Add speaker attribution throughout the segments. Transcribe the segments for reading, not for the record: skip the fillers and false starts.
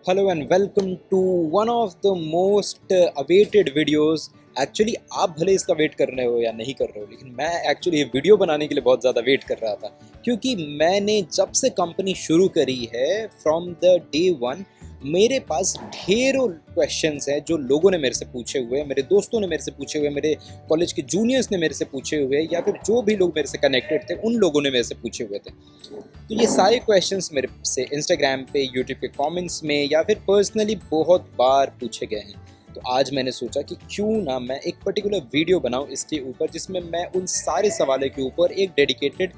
Speaker 1: Hello and welcome to one of the most awaited videos. Actually आप भले इसका wait कर रहे हो या नहीं कर रहे हो, लेकिन मैं एक्चुअली ये वीडियो बनाने के लिए बहुत ज़्यादा वेट कर रहा था, क्योंकि मैंने जब से कंपनी शुरू करी है फ्रॉम द डे वन, मेरे पास ढेरों क्वेश्चंस हैं जो लोगों ने मेरे से पूछे हुए हैं, मेरे दोस्तों ने मेरे से पूछे हुए, मेरे कॉलेज के जूनियर्स ने मेरे से पूछे हुए, या फिर जो भी लोग मेरे से कनेक्टेड थे उन लोगों ने मेरे से पूछे हुए थे। तो ये सारे क्वेश्चंस मेरे से इंस्टाग्राम पे, यूट्यूब के कमेंट्स में या फिर पर्सनली बहुत बार पूछे गए हैं। तो आज मैंने सोचा कि क्यों ना मैं एक पर्टिकुलर वीडियो बनाऊं इसके ऊपर, जिसमें मैं उन सारे सवालों के ऊपर एक डेडिकेटेड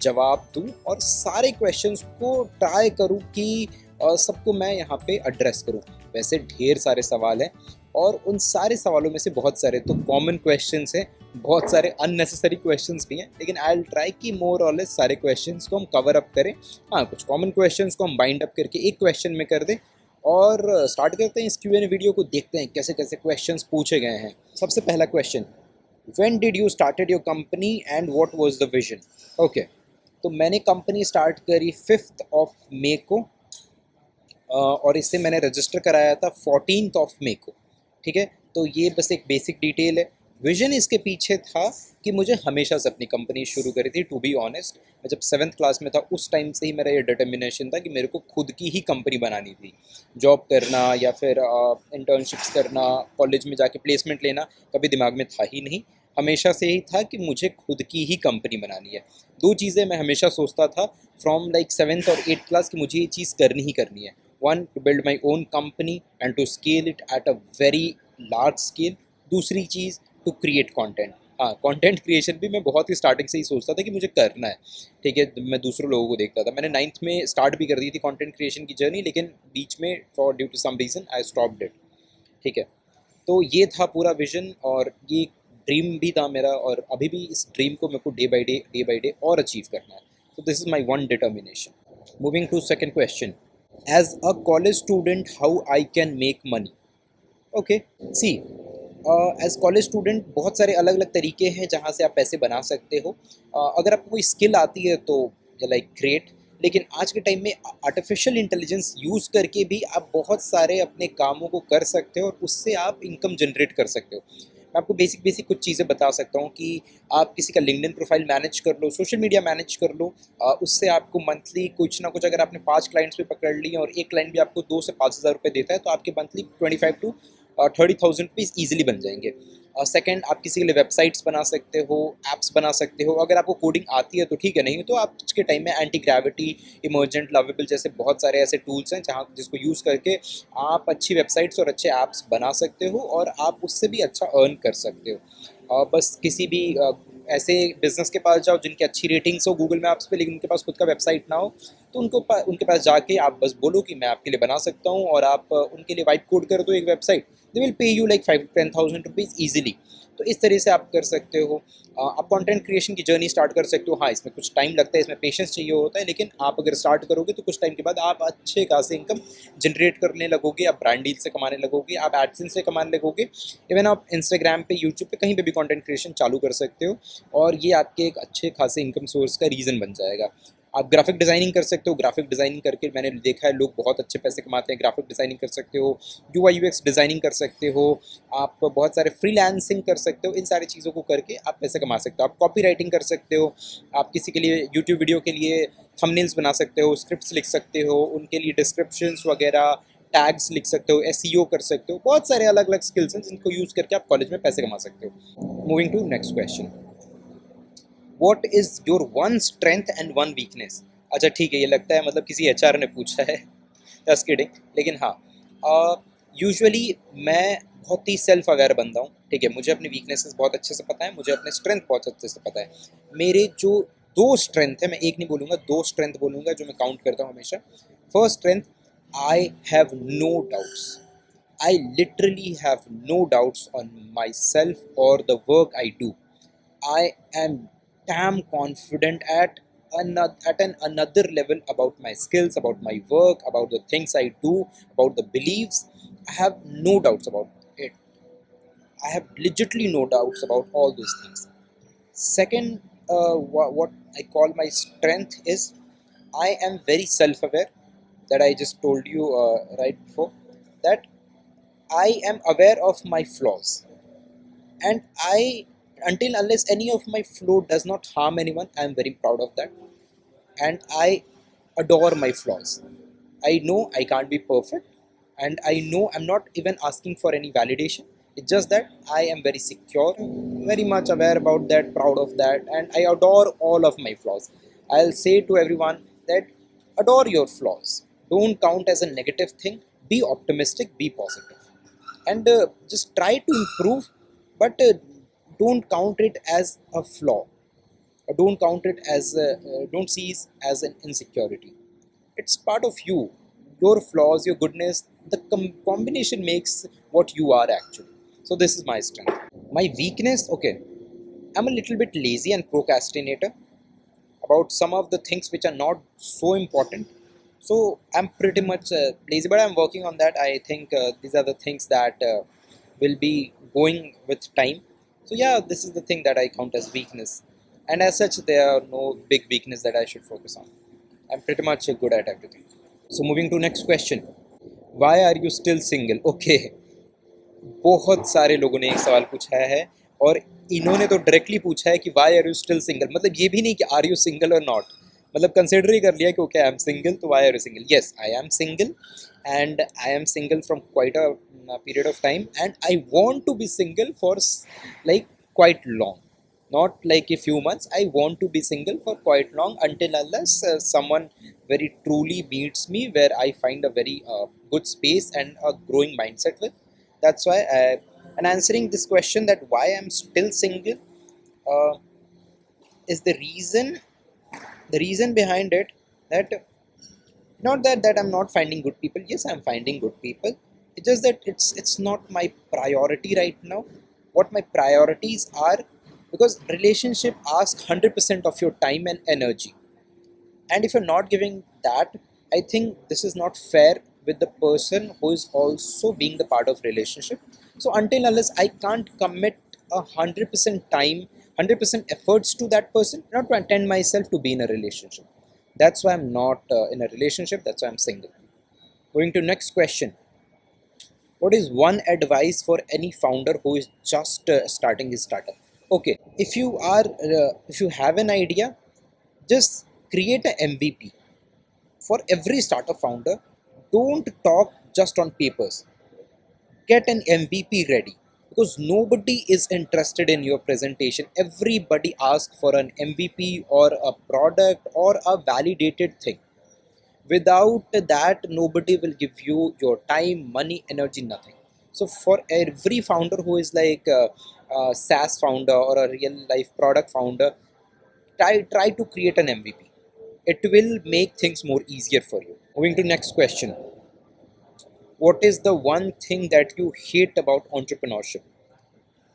Speaker 1: जवाब दूं और सारे क्वेश्चंस को ट्राई करूं कि सबको मैं यहाँ पे एड्रेस करूं। वैसे ढेर सारे सवाल हैं और उन सारे सवालों में से बहुत सारे तो कॉमन क्वेश्चंस हैं, बहुत सारे अननेसेसरी क्वेश्चंस भी हैं, लेकिन आई विल ट्राई कि मोर और लेस सारे क्वेश्चंस को हम कवर अप करें। हाँ, कुछ कॉमन क्वेश्चंस को हम बाइंड अप करके एक क्वेश्चन में कर दें और स्टार्ट करते हैं इस क्यू एन वीडियो को। देखते हैं कैसे कैसे क्वेश्चंस पूछे गए हैं। सबसे पहला question, when did you started your company and what was the vision? Okay, तो मैंने कंपनी स्टार्ट करी 5th ऑफ मे को, और इससे मैंने रजिस्टर कराया था 14th ऑफ मे को। ठीक है, तो ये बस एक बेसिक डिटेल है। विजन इसके पीछे था कि मुझे हमेशा से अपनी कंपनी शुरू करी थी। टू बी ऑनेस्ट, मैं जब 7th क्लास में था उस टाइम से ही मेरा ये डिटर्मिनेशन था कि मेरे को खुद की ही कंपनी बनानी थी। जॉब करना या फिर इंटर्नशिप्स करना, कॉलेज में जाके प्लेसमेंट लेना कभी दिमाग में था ही नहीं। हमेशा से ही था कि मुझे खुद की ही कंपनी बनानी है। दो चीज़ें मैं हमेशा सोचता था फ्रॉम लाइक 7th और 8th क्लास कि मुझे ये चीज़ करनी ही करनी है। One, to build my own company and to scale it at a very large scale. दूसरी चीज़, टू क्रिएट कंटेंट। हाँ, कंटेंट क्रिएशन भी मैं बहुत ही स्टार्टिंग से ही सोचता था कि मुझे करना है। ठीक है, मैं दूसरों लोगों को देखता था। मैंने 9th में स्टार्ट भी कर दी थी कंटेंट क्रिएशन की जर्नी, लेकिन बीच में for due to some reason I stopped it. ठीक है, तो ये था पूरा विजन और ये ड्रीम भी था मेरा, और अभी भी इस ड्रीम को मेरे को डे बाई डे और अचीव करना है। तो this is my one determination. Moving to second question, as a college student how I can make money? Okay, see, as college student बहुत सारे अलग अलग तरीके हैं जहाँ से आप पैसे बना सकते हो। अगर आपको कोई स्किल आती है तो लाइक ग्रेट, लेकिन आज के टाइम में आर्टिफिशियल इंटेलिजेंस यूज़ करके भी आप बहुत सारे अपने कामों को कर सकते हो और उससे आप इनकम जनरेट कर सकते हो। मैं आपको बेसिक बेसिक कुछ चीज़ें बता सकता हूँ कि आप किसी का लिंक्डइन प्रोफाइल मैनेज कर लो, सोशल मीडिया मैनेज कर लो। उससे आपको मंथली कुछ ना कुछ, अगर आपने 5 क्लाइंट्स पे पकड़ लिए और एक क्लाइंट भी आपको 2 से 5 हज़ार रुपये देता है, तो आपके मंथली 25 to 30,000 रुपीज़ ईजिली बन जाएंगे। सेकंड, आप किसी के लिए वेबसाइट्स बना सकते हो, ऐप्स बना सकते हो। अगर आपको कोडिंग आती है तो ठीक है, नहीं तो आप आज के टाइम में एंटी ग्रेविटी, इमर्जेंट, लवेबल जैसे बहुत सारे ऐसे टूल्स हैं जहाँ जिसको यूज़ करके आप अच्छी वेबसाइट्स और अच्छे ऐप्स बना सकते हो और आप उससे भी अच्छा अर्न कर सकते हो। बस किसी भी ऐसे बिजनेस के पास जाओ जिनकी अच्छी रेटिंग्स हो गूगल मैप्स पे, लेकिन उनके पास खुद का वेबसाइट ना हो, तो उनके पास जाके आप बस बोलो कि मैं आपके लिए बना सकता हूँ, और आप उनके लिए वाइप कोड कर दो एक website. They will pay you like 5 to 10,000 rupees easily. तो इस तरह से आप कर सकते हो। आप कंटेंट क्रिएशन की जर्नी स्टार्ट कर सकते हो। हाँ, इसमें कुछ टाइम लगता है, इसमें पेशेंस चाहिए होता है, लेकिन आप अगर स्टार्ट करोगे तो कुछ टाइम के बाद आप अच्छे खासे इनकम जनरेट करने लगोगे। आप ब्रांड डील से कमाने लगोगे, आप एडसेंस से कमाने लगोगे। इवन आप इंस्टाग्राम पे, यूट्यूब पे, कहीं पे भी कंटेंट क्रिएशन चालू कर सकते हो और ये आपके एक अच्छे खासे इनकम सोर्स का रीज़न बन जाएगा। आप ग्राफिक डिज़ाइनिंग कर सकते हो। ग्राफिक डिज़ाइनिंग करके मैंने देखा है लोग बहुत अच्छे पैसे कमाते हैं। ग्राफिक डिज़ाइनिंग कर सकते हो, यूआई यूएक्स डिज़ाइनिंग कर सकते हो, आप बहुत सारे फ्रीलांसिंग कर सकते हो। इन सारी चीज़ों को करके आप पैसे कमा सकते हो। आप कॉपी राइटिंग कर सकते हो, आप किसी के लिए यूट्यूब वीडियो के लिए थंबनेल्स बना सकते हो, स्क्रिप्ट्स लिख सकते हो, उनके लिए डिस्क्रिप्शंस वगैरह, टैग्स लिख सकते हो, एसईओ कर सकते हो। बहुत सारे अलग अलग स्किल्स हैं जिनको यूज़ करके आप कॉलेज में पैसे कमा सकते हो। Moving to next question, what is your one strength and one weakness? अच्छा ठीक है, ये लगता है मतलब किसी एचआर ने पूछा है। Just kidding. लेकिन हाँ, यूजुअली मैं बहुत ही सेल्फ अवेयर बंदा हूँ। ठीक है, मुझे अपनी वीकनेसेस बहुत अच्छे से पता है, मुझे अपने स्ट्रेंथ बहुत अच्छे से पता है। मेरे जो दो स्ट्रेंथ है, मैं एक नहीं बोलूँगा, दो स्ट्रेंथ बोलूँगा जो मैं काउंट करता हूँ हमेशा। First strength, I have no doubts. I literally have no doubts on myself or the work I do. I am damn confident at another level about my skills, about my work, about the things I do, about the beliefs. I have no doubts about it. I have legitimately no doubts about all these things. Second, what I call my strength is I am very self aware. that I just told you right before, that I am aware of my flaws, and I, until unless any of my flaw does not harm anyone, I am very proud of that, and I adore my flaws. I know I can't be perfect, and I know I'm not even asking for any validation. It's just that I am very secure, very much aware about that, proud of that, and I adore all of my flaws. I'll say to everyone that adore your flaws. Don't count as a negative thing. Be optimistic, be positive, and just try to improve, but don't count it as a flaw. Don't count it as don't see it as an insecurity. It's part of you, your flaws, your goodness. The combination makes what you are actually. So this is my strength. My weakness, okay, I'm a little bit lazy and procrastinator about some of the things which are not so important. So I'm pretty much lazy, but I'm working on that. I think these are the things that will be going with time. So yeah, this is the thing that I count as weakness, and as such there are no big weakness that I should focus on. I'm pretty much good at everything. So moving to next question, why are you still single? Okay, बहुत सारे लोगों ने एक सवाल पूछा है, और इन्होंने तो डायरेक्टली पूछा है कि why are you still single, मतलब ये भी नहीं कि आर यू सिंगल और नॉट, मतलब कंसिडर ही कर लिया कि ओके आई एम सिंगल, तो why are you single? Yes, I am single, and I am single from quite a period of time, and I want to be single for like quite long, not like a few months. I want to be single for quite long, until unless someone very truly meets me where I find a very good space and a growing mindset with. That's why and answering this question that why I'm still single uh, is the reason behind it, that not that I'm not finding good people. Yes, I'm finding good people. It's just that it's not my priority right now. What my priorities are, because relationship asks 100% of your time and energy, and if you're not giving that, I think this is not fair with the person who is also being the part of relationship. So until unless I can't commit 100% time, 100% efforts to that person, not to attend myself to be in a relationship. That's why I'm not in a relationship. That's why I'm single. Going to next question, what is one advice for any founder who is just starting his startup? Okay, if you have an idea, just create a MVP. For every startup founder, don't talk just on papers. Get an MVP ready, because nobody is interested in your presentation. Everybody asks for an MVP or a product or a validated thing. Without that, nobody will give you your time, money, energy, nothing. So for every founder who is like a SaaS founder or a real life product founder, try to create an MVP. It will make things more easier for you. Moving to next question, what is the one thing that you hate about entrepreneurship?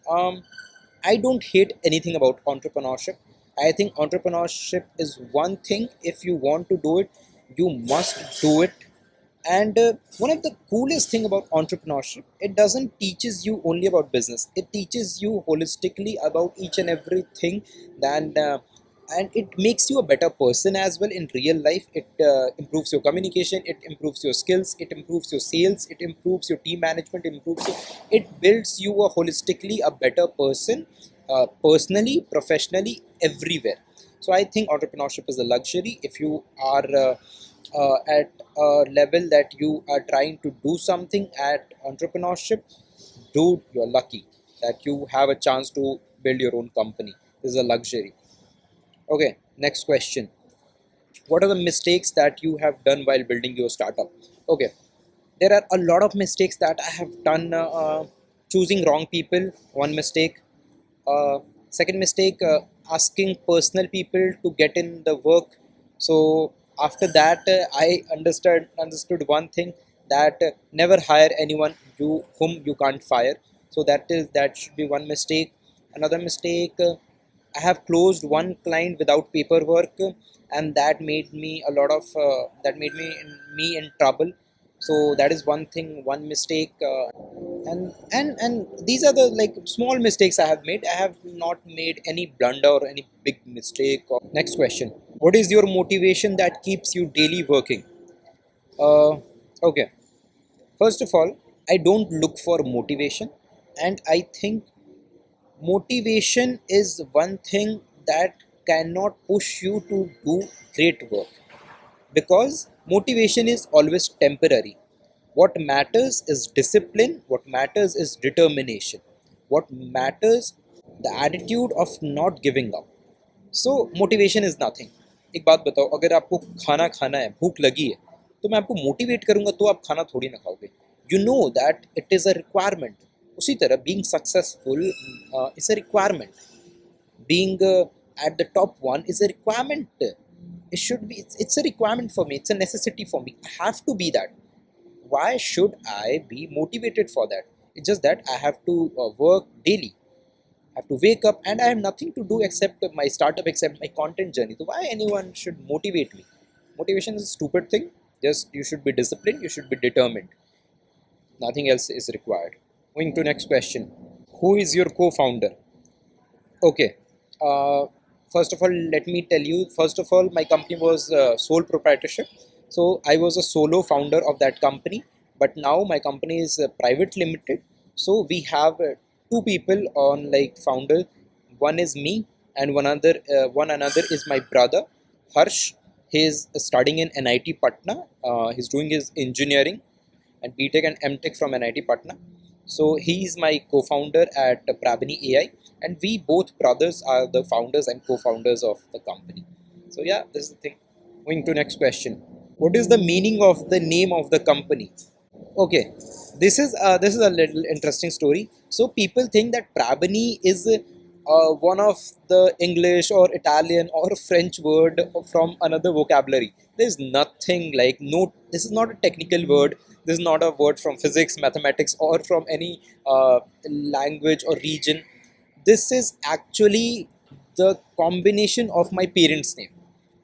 Speaker 1: um, I don't hate anything about entrepreneurship. I think entrepreneurship is one thing. If you want to do it, you must do it. And one of the coolest thing about entrepreneurship, it doesn't teaches you only about business. It teaches you holistically about each and everything. Then and it makes you a better person as well in real life. It improves your communication, it improves your skills, it improves your sales, it improves your team management, it builds you a holistically a better person, personally, professionally, everywhere. So I think entrepreneurship is a luxury. If you are at a level that you are trying to do something at entrepreneurship, dude, you're lucky that you have a chance to build your own company. This is a luxury. Okay, next question. What are the mistakes that you have done while building your startup? Okay, there are a lot of mistakes that I have done. Choosing wrong people, one mistake. Second mistake, asking personal people to get in the work. So after that, I understood one thing, that never hire anyone whom you can't fire. So that should be one mistake. Another mistake, I have closed one client without paperwork, and that made me a lot of that made me in trouble. So that is one thing, one mistake, and these are the like small mistakes I have made. I have not made any blunder or any big mistake. Next question: what is your motivation that keeps you daily working? Okay, first of all, I don't look for motivation, and I think motivation is one thing that cannot push you to do great work, because motivation is always temporary. What matters is discipline, what matters is determination, what matters the attitude of not giving up. So motivation is nothing. एक बात बताओ, अगर आपको खाना खाना है, भूख लगी है, तो मैं आपको मोटिवेट करूंगा तो आप खाना थोड़ी ना खाओगे. You know that it is a requirement. उसी तरह being successful is a requirement. Being at the top one is a requirement. It should be, it's a requirement for me, it's a necessity for me. I have to be that. Why should I be motivated for that? It's just that I have to work daily. I have to wake up and I have nothing to do except my startup, except my content journey. So why anyone should motivate me? Motivation is a stupid thing. Just you should be disciplined, you should be determined. Nothing else is required. Going to next question. Who is your co-founder? Okay. Uh, First of all, let me tell you. First of all, my company was sole proprietorship, so I was a solo founder of that company. But now my company is private limited. So we have two people on like founder. One is me, and one another is my brother, Harsh. He is studying in NIT Patna. He's doing his engineering and BTech and MTech from NIT Patna. So he is my co-founder at Prabini AI, and we both brothers are the founders and co-founders of the company. So yeah, this is the thing. Going to next question. What is the meaning of the name of the company? Okay, this is a little interesting story. So people think that Prabini is one of the English or Italian or French word from another vocabulary. There's nothing like no. This is not a technical word. This is not a word from physics, mathematics, or from any language or region. This is actually the combination of my parents' name.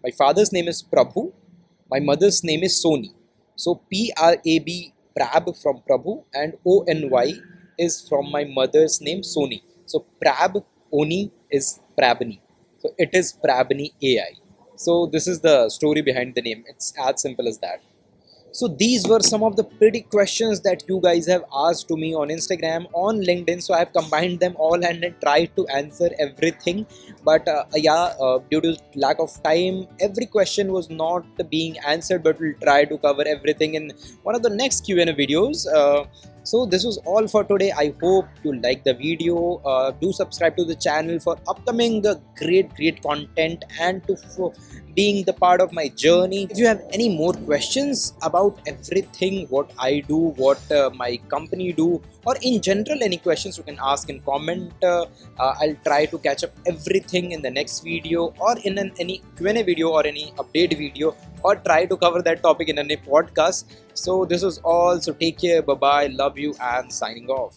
Speaker 1: My father's name is Prabhu. My mother's name is Sony. So PRAB, Prab from Prabhu, and ONY is from my mother's name Sony. So Prab Oni is Prabni. So it is Prabni AI. So this is the story behind the name. It's as simple as that. So these were some of the pretty questions that you guys have asked to me on Instagram, on LinkedIn. So I've combined them all and then tried to answer everything. But due to lack of time, every question was not being answered. But we'll try to cover everything in one of the next Q&A videos. So this was all for today. I hope you like the video. Do subscribe to the channel for upcoming great content and to being the part of my journey. If you have any more questions about everything, what I do, what my company do, or in general any questions, you can ask in comment. I'll try to catch up everything in the next video or in any Q&A video or any update video, or try to cover that topic in any podcast. So this is all. So take care. Bye bye. Love you and signing off.